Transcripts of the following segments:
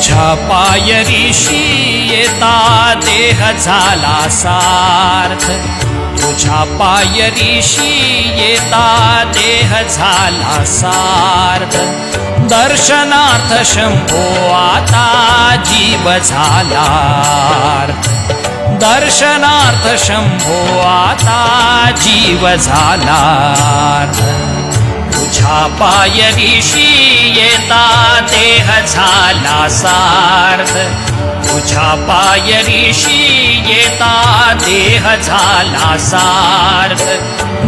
तुझ्या पायरीशी येता देह झाला सार्थ, तुझ्या पायरीशी येता देह झाला सार्थ, दर्शनार्थ शंभो आता जीव झालार्थ, दर्शनार्थ शंभो आता जीव झालार्थ, तुझ्या पायरीशी येता देह झाला सार्थ, तुझ्या पायरीशी येता देह झाला सार्थ,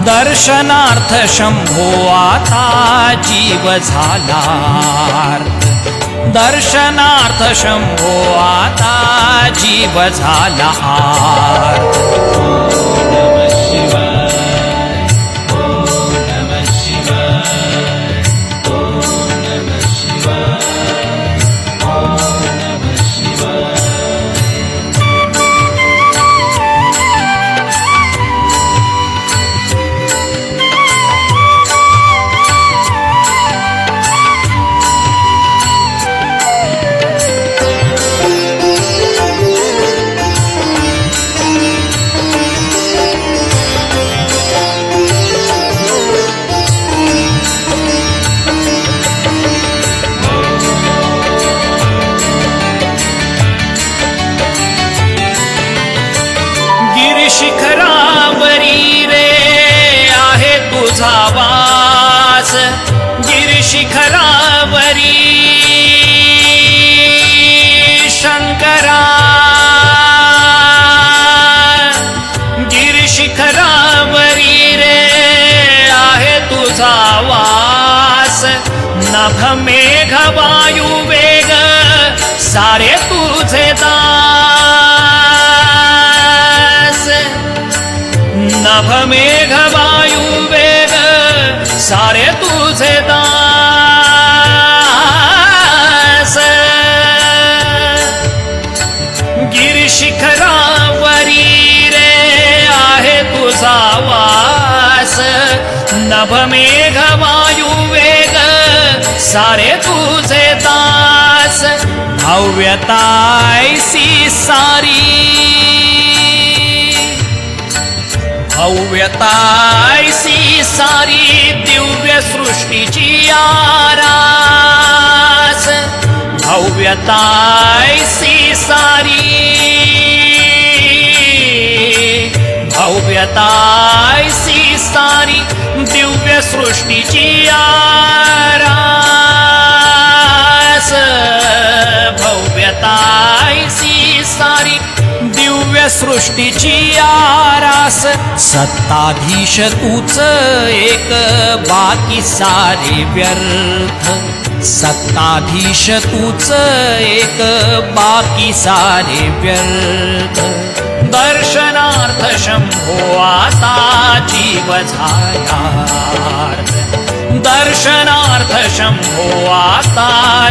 दर्शनार्थ शंभो आता जीव झालार्थ, दर्शनार्थ शंभो आता जीव झाला आर्थ. शिखरावरी रे आहे तुझा वास, गिरिशिखरावरी शंकरा, गिरिशिखरावरी रे आहे तुझा वास, नभ मेघ वायू वेग सारे तुझे नभ मेघ वायू वेग सारे तुझे दास, गिरिशिखरावरी रे आहे तुझा वास, नभ मेघ वायू वेग सारे तुझे दास, भव्यतायसी सारी, भव्यतायसी सारी दिव्य सृष्टीची आरास, भव्यतायसी सारी, भव्यतायसी सारी दिव्य सृष्टीची आरास, भव्यतायसी सारी दिव्य सृष्टीची आरास, सत्ताधीश तूच एक बाकी सारे व्यर्थ, सत्ताधीश तूच एक बाकी सारे व्यर्थ, दर्शनार्थ शंभो आता जीव झालार्थ, दर्शनार्थ शंभो आता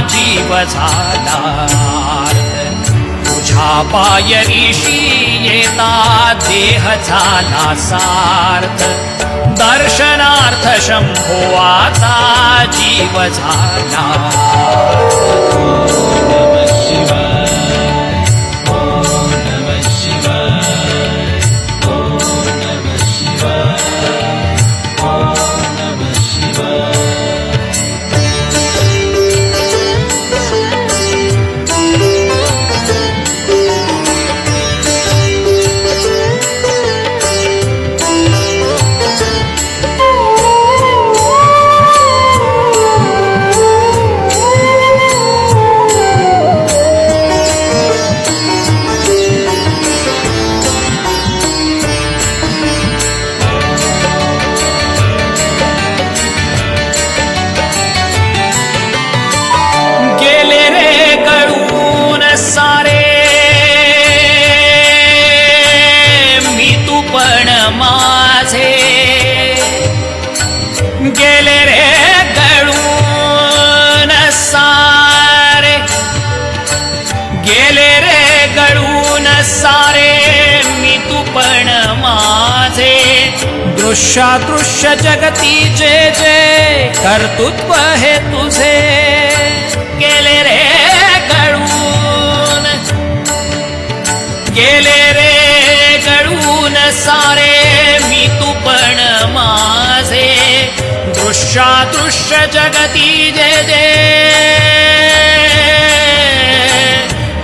जीव झालार्थ, तुझ्या पायरीशी येता देह झाला सार्थ, दर्शनार्थ शंभो आता जीव झालार्थ. गेले रे गळून सारे, गेले रे गळून सारे मी तू पण माझे, दृश्यादृश्य जगती जे जे कर्तृत्व हे तुझे, गेले रे गळून दृश्यादृश्य जगती जे जे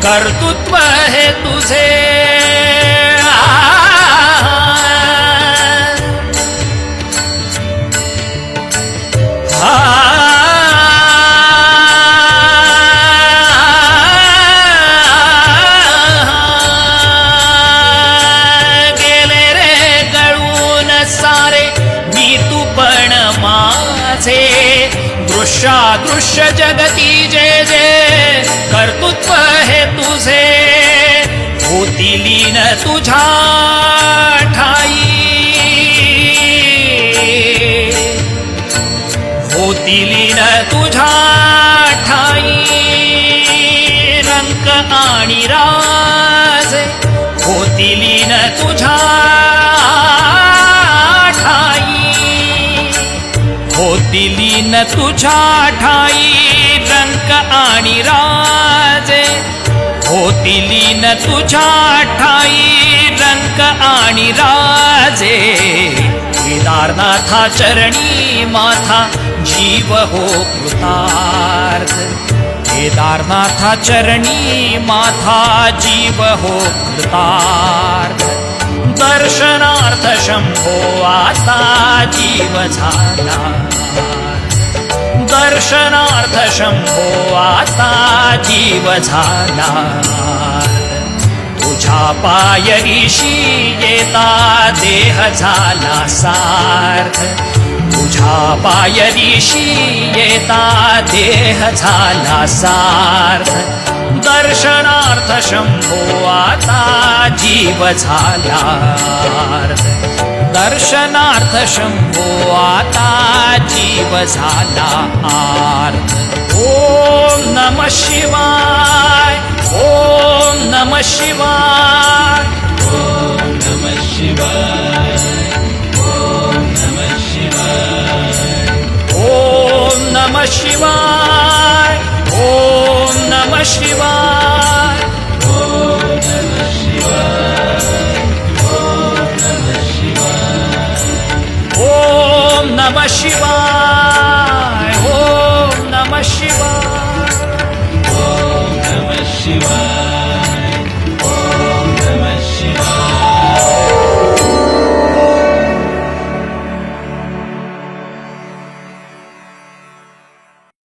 कर्तृत्व हे तुझे गेले रे गळून सारे मी तू पण माझे दृश्यादृश्य जगती जे जे कर्तृत्व हे तुझे होती लीन तुझ्या ठाई होती लीन तुझ्या ठाई रंक आणि राजे होती लीन तुझ्या ठाई होती लीन तुझ्या ठाई रंक आणि राजे होती लीन तुझ्या ठाई रंक आणि राजे केदारनाथा चरणी माथा जीव हो कृतार्थ केदारनाथा चरणी माथा जीव हो कृतार्थ दर्शनार्थ शंभो आता जीव झाला दर्शनार्थ शंभो आता जीव झाला तुझ्या पायरीशी येता देह झाला सार्थ तुझ्या पायरीशी येता देह झाला सार्थ दर्शनार्थ शंभो आता जीव झाला दर्शनार्थ शंभो आता जीव झाला आर्थ ओम नमः शिवाय ओम नमः शिवाय ओम नमः शिवाय ओम नमः शिवाय ओम नमः शिवाय ओम नमः शिवाय ओम नमः शिवाय ओम नमः शिवाय ओम नमः शिवाय